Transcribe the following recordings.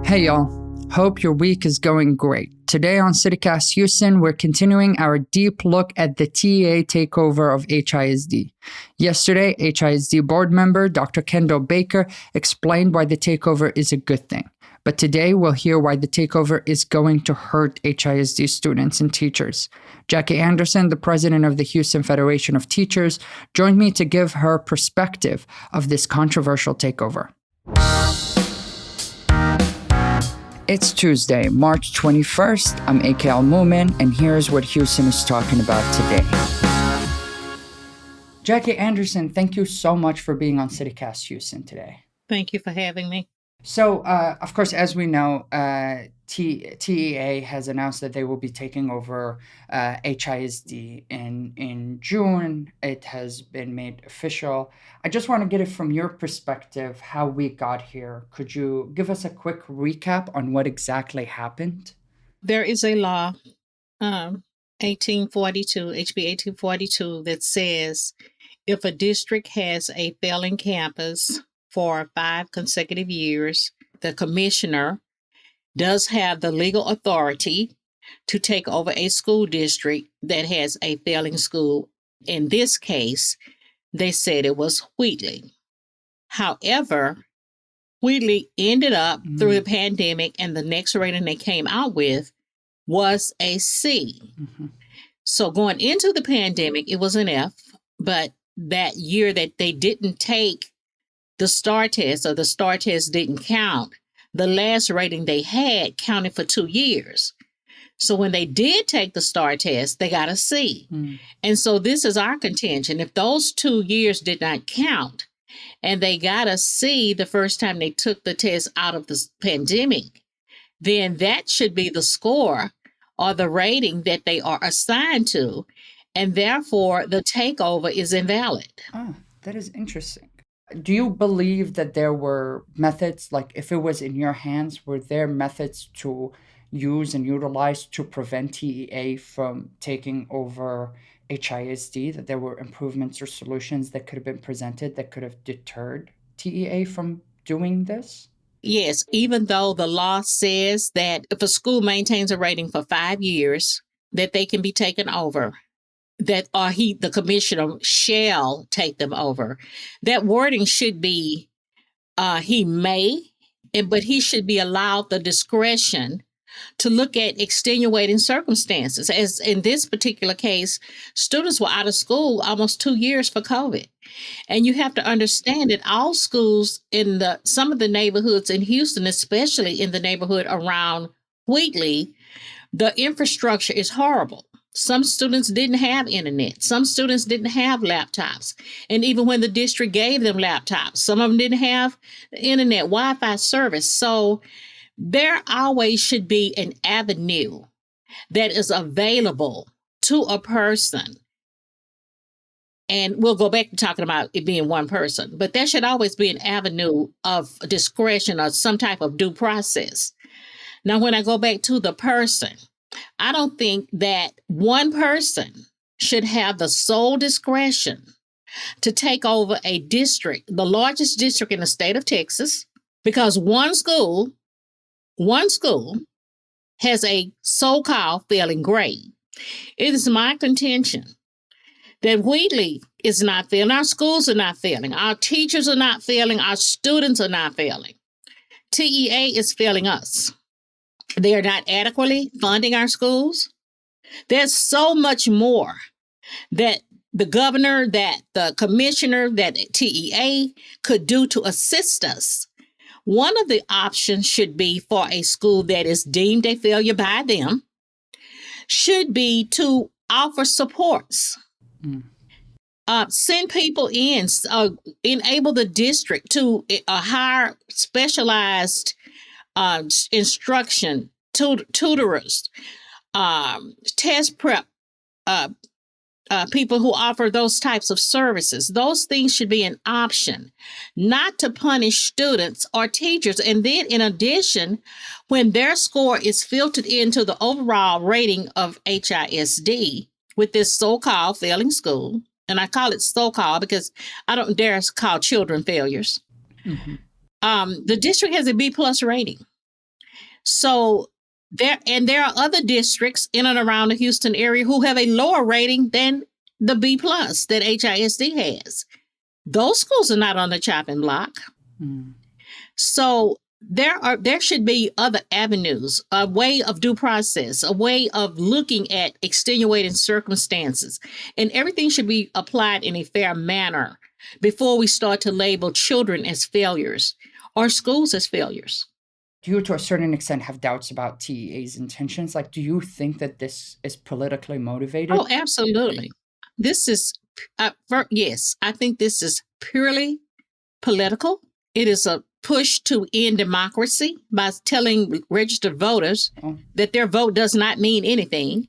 Hey y'all, hope your week is going great. Today on CityCast Houston, we're continuing our deep look at the TEA takeover of HISD. Yesterday, HISD board member Dr. Kendall Baker explained why the takeover is a good thing. But today, we'll hear why the takeover is going to hurt HISD students and teachers. Jackie Anderson, the president of the Houston Federation of Teachers, joined me to give her perspective of this controversial takeover. It's Tuesday, March 21st. I'm AK ALMoumen, and here's what Houston is talking about today. Jackie Anderson, thank you so much for being on CityCast Houston today. Thank you for having me. So, of course, as we know, TEA has announced that they will be taking over HISD in June. It has been made official. I just want to get it from your perspective, how we got here. Could you give us a quick recap on what exactly happened? There is a law, 1842, HB 1842, that says if a district has a failing campus for 5 consecutive years, the commissioner does have the legal authority to take over a school district that has a failing school. In this case, they said it was Wheatley. However, Wheatley ended up through the pandemic, and the next rating they came out with was a C. So going into the pandemic, it was an F, but that year that they didn't take the STAR test, or the STAR test didn't count, the last rating they had counted for 2 years. So when they did take the STAR test, they got a C. And so this is our contention. If those 2 years did not count and they got a C the first time they took the test out of the pandemic, then that should be the score or the rating that they are assigned to. And therefore, the takeover is invalid. Oh, that is interesting. Do you believe that there were methods, like if it was in your hands, were there methods to use and utilize to prevent TEA from taking over HISD, that there were improvements or solutions that could have been presented that could have deterred TEA from doing this? Yes, even though the law says that if a school maintains a rating for 5 years, that they can be taken over, that the commissioner shall take them over. That wording should be he may, but he should be allowed the discretion to look at extenuating circumstances. As in this particular case, students were out of school almost 2 years for COVID. And you have to understand that all schools in some of the neighborhoods in Houston, especially in the neighborhood around Wheatley, the infrastructure is horrible. Some students didn't have internet. Some students didn't have laptops. And even when the district gave them laptops, some of them didn't have internet, Wi-Fi service. So there always should be an avenue that is available to a person. And we'll go back to talking about it being one person, but there should always be an avenue of discretion or some type of due process. Now, when I go back to the person, I don't think that one person should have the sole discretion to take over a district, the largest district in the state of Texas, because one school has a so-called failing grade. It is my contention that Wheatley is not failing. Our schools are not failing. Our teachers are not failing. Our students are not failing. TEA is failing us. They are not adequately funding our schools. There's so much more that the governor, that the commissioner, that TEA could do to assist us. One of the options should be for a school that is deemed a failure by them, should be to offer supports. Send people in, enable the district to hire specialized instruction, tutors, test prep, people who offer those types of services. Those things should be an option, not to punish students or teachers. And then in addition, when their score is filtered into the overall rating of HISD with this so-called failing school, and I call it so-called because I don't dare call children failures. The district has a B+ rating. So there are other districts in and around the Houston area who have a lower rating than the B plus that HISD has. Those schools are not on the chopping block. Mm. So there should be other avenues, a way of due process, a way of looking at extenuating circumstances, and everything should be applied in a fair manner before we start to label children as failures or schools as failures. Do you, to a certain extent, have doubts about TEA's intentions? Like, do you think that this is politically motivated? Oh, absolutely. This is, yes, I think this is purely political. It is a push to end democracy by telling registered voters that their vote does not mean anything.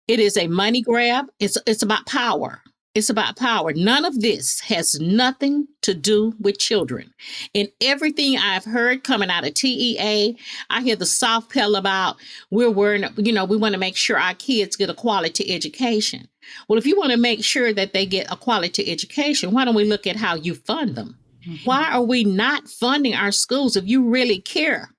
It is a money grab. It's about power. It's about power. None of this has nothing to do with children. In everything I've heard coming out of TEA, I hear the soft pedal about we're worried, we want to make sure our kids get a quality education. Well, if you want to make sure that they get a quality education, why don't we look at how you fund them? Mm-hmm. Why are we not funding our schools? If you really care,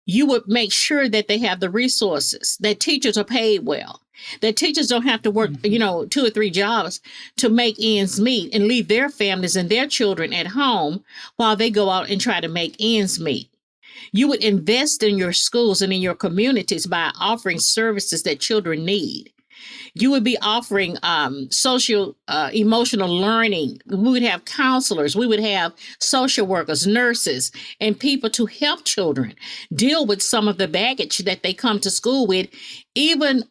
you would make sure that they have the resources, that teachers are paid well, that teachers don't have to work, 2 or 3 jobs to make ends meet and leave their families and their children at home while they go out and try to make ends meet. You would invest in your schools and in your communities by offering services that children need. You would be offering social, emotional learning. We would have counselors. We would have social workers, nurses, and people to help children deal with some of the baggage that they come to school with, even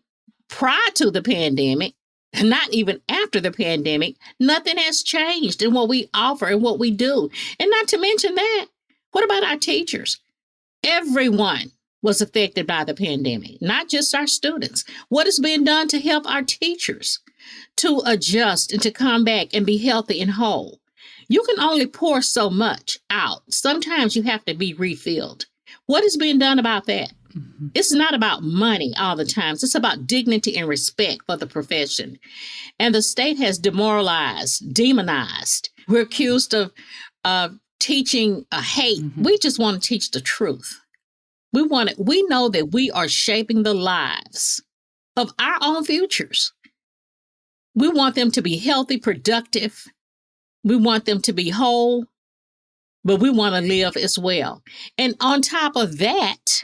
prior to the pandemic, not even after the pandemic. Nothing has changed in what we offer and what we do. And not to mention that, what about our teachers? Everyone was affected by the pandemic, not just our students. What is being done to help our teachers to adjust and to come back and be healthy and whole? You can only pour so much out. Sometimes you have to be refilled. What is being done about that? Mm-hmm. It's not about money all the time. It's about dignity and respect for the profession. And the state has demoralized, demonized. We're accused of teaching hate. Mm-hmm. We just want to teach the truth. We know that we are shaping the lives of our own futures. We want them to be healthy, productive. We want them to be whole, but we want to live as well. And on top of that,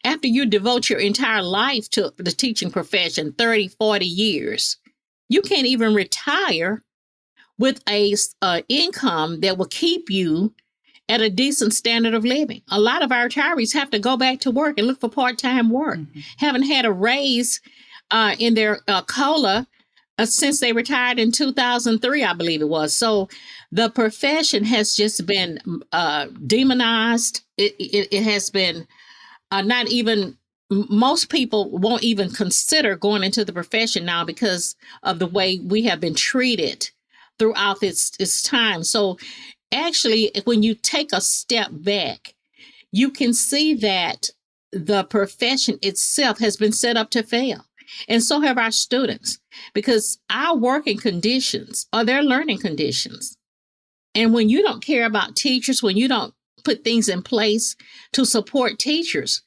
after you devote your entire life to the teaching profession, 30, 40 years, you can't even retire with a income that will keep you at a decent standard of living. A lot of our retirees have to go back to work and look for part-time work. Mm-hmm. Haven't had a raise in their COLA since they retired in 2003, I believe it was. So the profession has just been demonized. It has been not even, most people won't even consider going into the profession now because of the way we have been treated throughout its time. So actually, when you take a step back, you can see that the profession itself has been set up to fail. And so have our students, because our working conditions are their learning conditions. And when you don't care about teachers, when you don't put things in place to support teachers,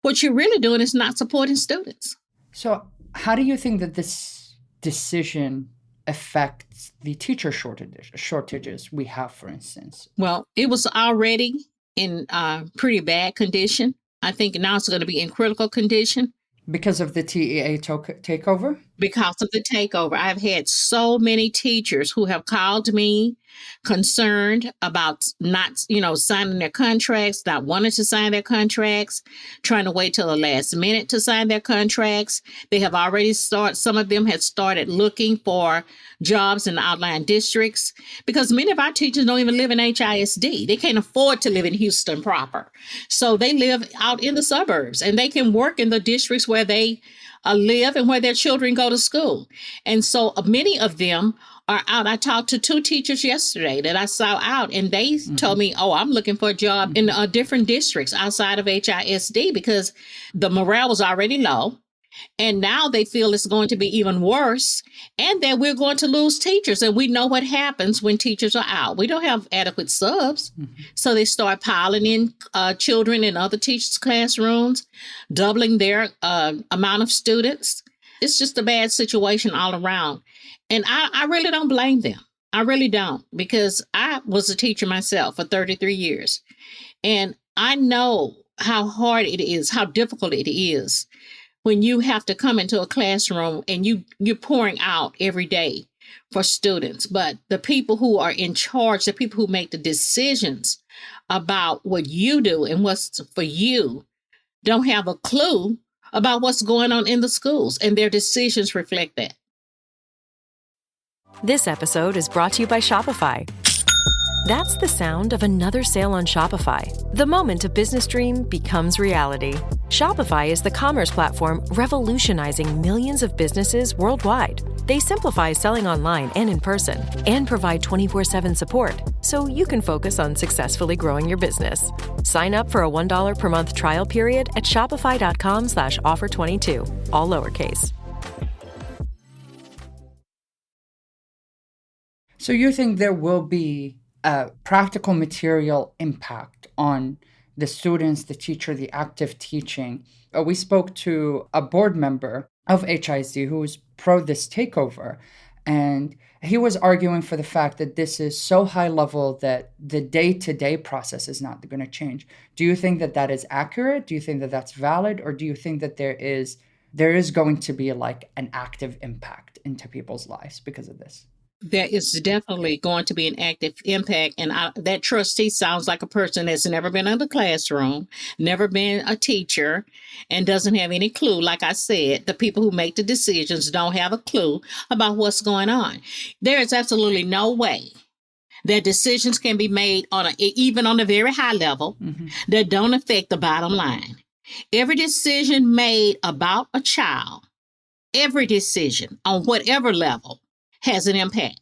what you're really doing is not supporting students. So how do you think that this decision affects the teacher shortages we have, for instance? Well, it was already in pretty bad condition. I think now it's going to be in critical condition. Because of the TEA takeover? Because of the takeover. I've had so many teachers who have called me concerned about not, signing their contracts, not wanting to sign their contracts, trying to wait till the last minute to sign their contracts. They have already some of them had started looking for jobs in the outlying districts, because many of our teachers don't even live in HISD. They can't afford to live in Houston proper. So they live out in the suburbs, and they can work in the districts where they live and where their children go to school. And so many of them are out. I talked to 2 teachers yesterday that I saw out, and they told me, I'm looking for a job in different districts outside of HISD because the morale was already low. And now they feel it's going to be even worse and that we're going to lose teachers. And we know what happens when teachers are out. We don't have adequate subs. So they start piling in children in other teachers' classrooms, doubling their amount of students. It's just a bad situation all around. And I really don't blame them. I really don't, because I was a teacher myself for 33 years. And I know how hard it is, how difficult it is when you have to come into a classroom and you're pouring out every day for students. But the people who are in charge, the people who make the decisions about what you do and what's for you, don't have a clue about what's going on in the schools, and their decisions reflect that. This episode is brought to you by Shopify. That's the sound of another sale on Shopify. The moment a business dream becomes reality. Shopify is the commerce platform revolutionizing millions of businesses worldwide. They simplify selling online and in person and provide 24/7 support so you can focus on successfully growing your business. Sign up for a $1 per month trial period at shopify.com/offer22, all lowercase. So you think there will be a practical material impact on the students, the teacher, the active teaching? We spoke to a board member of HISD who was pro this takeover, and he was arguing for the fact that this is so high level that the day-to-day process is not going to change. Do you think that that is accurate? Do you think that that's valid? Or do you think that there is going to be like an active impact into people's lives because of this? There is definitely going to be an active impact. And that trustee sounds like a person that's never been in the classroom, never been a teacher, and doesn't have any clue. Like I said, the people who make the decisions don't have a clue about what's going on. There is absolutely no way that decisions can be made even on a very high level that don't affect the bottom line. Every decision made about a child, every decision on whatever level, has an impact.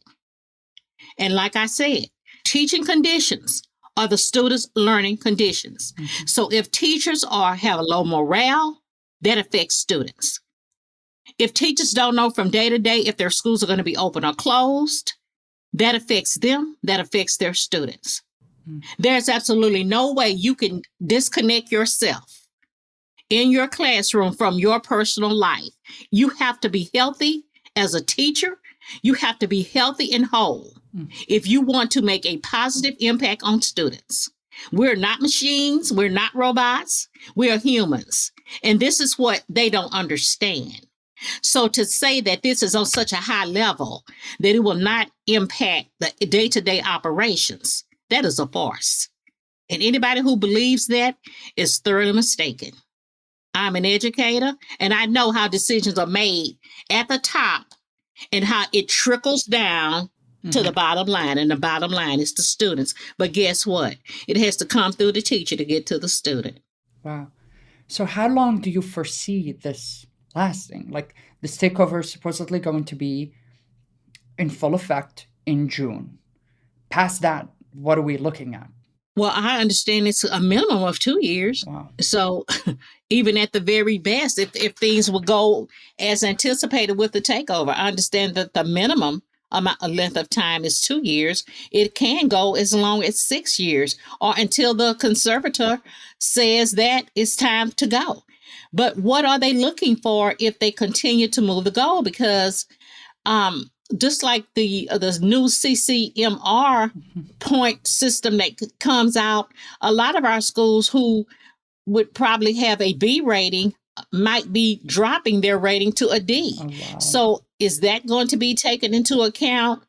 And like I said, teaching conditions are the students' learning conditions. So if teachers have a low morale, that affects students. If teachers don't know from day to day if their schools are going to be open or closed, that affects them, that affects their students. There's absolutely no way you can disconnect yourself in your classroom from your personal life. You have to be healthy as a teacher. You have to be healthy and whole if you want to make a positive impact on students. We're not machines. We're not robots. We are humans. And this is what they don't understand. So to say that this is on such a high level that it will not impact the day-to-day operations, that is a farce. And anybody who believes that is thoroughly mistaken. I'm an educator, and I know how decisions are made at the top and how it trickles down to the bottom line. And the bottom line is the students. But guess what? It has to come through the teacher to get to the student. Wow. So how long do you foresee this lasting? Like, this takeover is supposedly going to be in full effect in June. Past that, what are we looking at? Well, I understand it's a minimum of 2 years. Wow. So even at the very best, if things will go as anticipated with the takeover, I understand that the minimum length of time is 2 years. It can go as long as 6 years or until the conservator says that it's time to go. But what are they looking for if they continue to move the goal? Because just like the new CCMR point system that comes out, a lot of our schools who would probably have a B rating might be dropping their rating to a D. Oh, wow. So is that going to be taken into account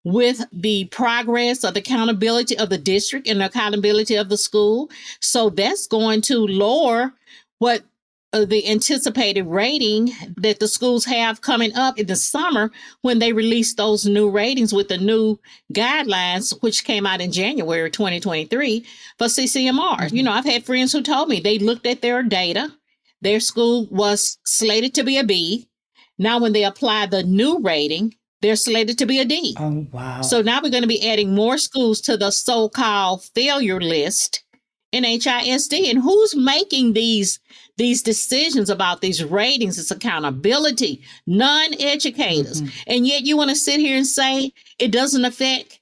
with the progress or the accountability of the district and the accountability of the school? So that's going to lower what the anticipated rating that the schools have coming up in the summer when they release those new ratings with the new guidelines, which came out in January 2023 for CCMR. You know, I've had friends who told me they looked at their data. Their school was slated to be a B. Now, when they apply the new rating, they're slated to be a D. Oh, wow. So now we're going to be adding more schools to the so-called failure list in HISD. And who's making these decisions about these ratings? It's accountability, non-educators. Mhm. And yet you want to sit here and say it doesn't affect,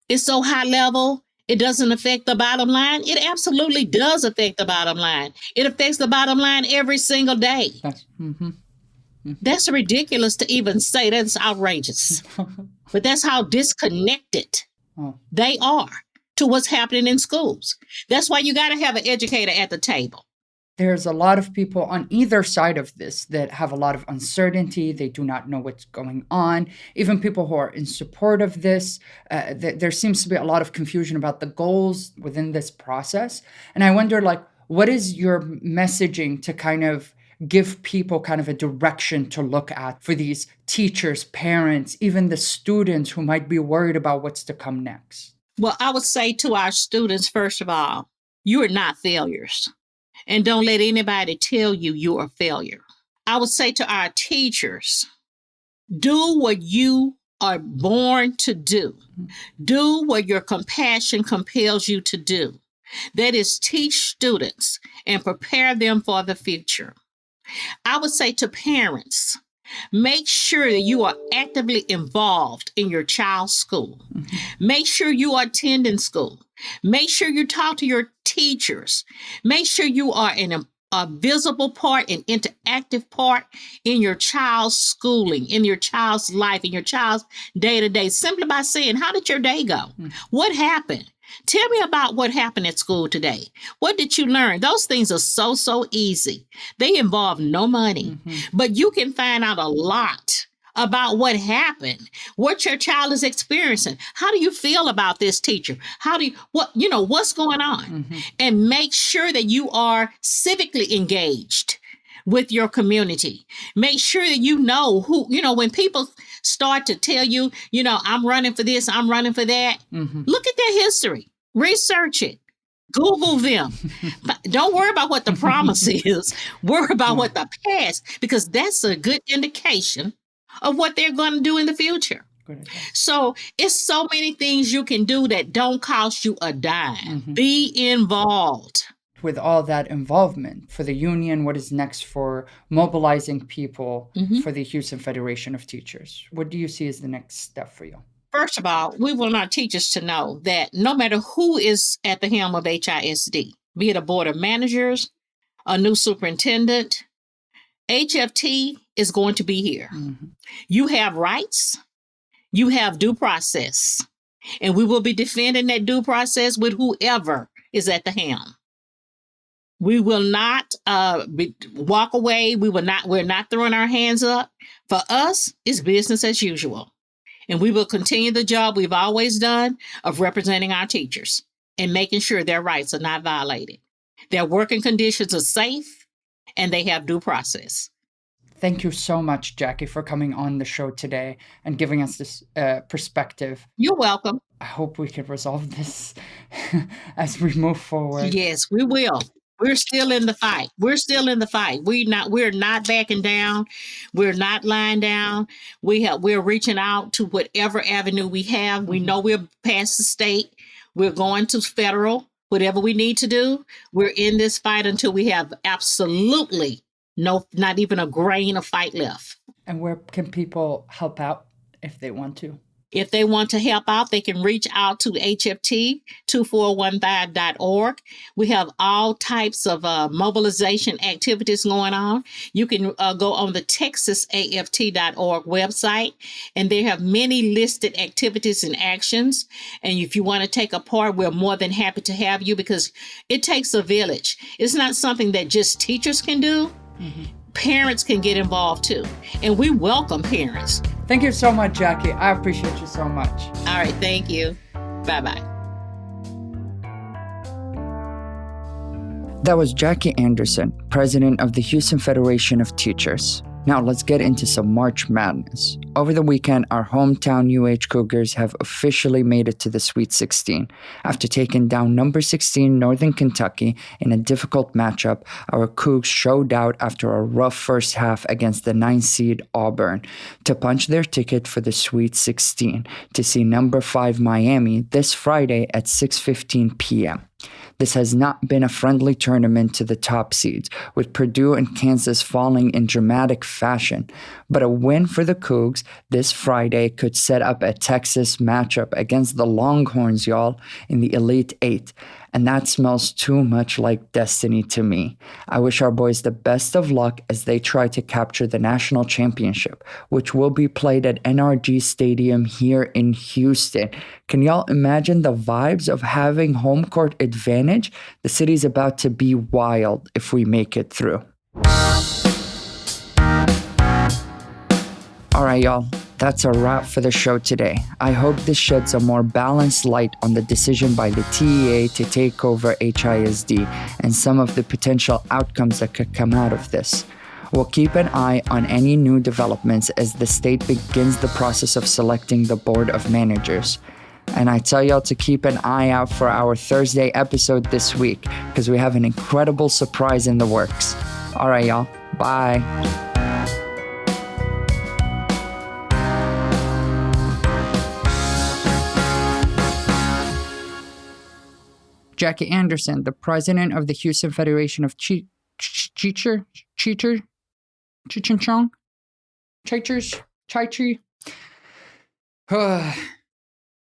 it's so high level, it doesn't affect the bottom line. It absolutely does affect the bottom line. It affects the bottom line every single day. That's ridiculous to even say. That's outrageous. But that's how disconnected they are to what's happening in schools. That's why you got to have an educator at the table. There's a lot of people on either side of this that have a lot of uncertainty. They do not know what's going on. Even people who are in support of this, there seems to be a lot of confusion about the goals within this process. And I wonder, like, what is your messaging to kind of give people kind of a direction to look at for these teachers, parents, even the students who might be worried about what's to come next? Well, I would say to our students, first of all, you are not failures. And don't let anybody tell you you're a failure. I would say to our teachers, do what you are born to do. Do what your compassion compels you to do. That is, teach students and prepare them for the future. I would say to parents, make sure that you are actively involved in your child's school. Make sure you are attending school. Make sure you talk to your teachers. Make sure you are a visible part, an interactive part in your child's schooling, in your child's life, in your child's day-to-day, simply by saying, how did your day go? What happened? Tell me about what happened at school today. What did you learn? Those things are so easy. They involve no money, but you can find out a lot about what happened, what your child is experiencing. How do you feel about this teacher? What's going on? And make sure that you are civically engaged with your community. Make sure that you know who, when people start to tell you, I'm running for this, I'm running for that. Look at their history, research it, Google them. Don't worry about what the promise is. Worry about what the past, because that's a good indication of what they're going to do in the future. So it's so many things you can do that don't cost you a dime. Be involved. With all that involvement for the union, what is next for mobilizing people for the Houston Federation of Teachers? What do you see as the next step for you? First of all, we want our teachers to know that no matter who is at the helm of HISD, be it a board of managers, a new superintendent, HFT is going to be here. You have rights, you have due process, and we will be defending that due process with whoever is at the helm. We will not walk away. We're not throwing our hands up. For us, it's business as usual. And we will continue the job we've always done of representing our teachers and making sure their rights are not violated. Their working conditions are safe and they have due process. Thank you so much, Jackie, for coming on the show today and giving us this perspective. You're welcome. I hope we can resolve this as we move forward. Yes, we will. We're still in the fight. We're still in the fight. We're not backing down. We're not lying down. We're reaching out to whatever avenue we have. We know we're past the state. We're going to federal. Whatever we need to do, we're in this fight until we have absolutely not even a grain of fight left. And where can people help out if they want to? If they want to help out, they can reach out to HFT2415.org. We have all types of mobilization activities going on. You can go on the TexasAFT.org website, and they have many listed activities and actions. And if you want to take a part, we're more than happy to have you, because it takes a village. It's not something that just teachers can do. Parents can get involved too. And we welcome parents. Thank you so much, Jackie. I appreciate you so much. All right. Thank you. Bye-bye. That was Jackie Anderson, president of the Houston Federation of Teachers. Now let's get into some March Madness. Over the weekend, our hometown UH Cougars have officially made it to the Sweet 16. After taking down number 16 Northern Kentucky in a difficult matchup, our Cougs showed out after a rough first half against the 9th seed Auburn to punch their ticket for the Sweet 16 to see number 5 Miami this Friday at 6:15 p.m. This has not been a friendly tournament to the top seeds, with Purdue and Kansas falling in dramatic fashion. But a win for the Cougs this Friday could set up a Texas matchup against the Longhorns, y'all, in the Elite Eight. And that smells too much like destiny to me. I wish our boys the best of luck as they try to capture the national championship, which will be played at NRG Stadium here in Houston. Can y'all imagine the vibes of having home court advantage? The city's about to be wild if we make it through. All right, y'all. That's a wrap for the show today. I hope this sheds a more balanced light on the decision by the TEA to take over HISD and some of the potential outcomes that could come out of this. We'll keep an eye on any new developments as the state begins the process of selecting the board of managers. And I tell y'all to keep an eye out for our Thursday episode this week because we have an incredible surprise in the works. All right, y'all. Bye. Jackie Anderson, the president of the Houston Federation of Cheechers.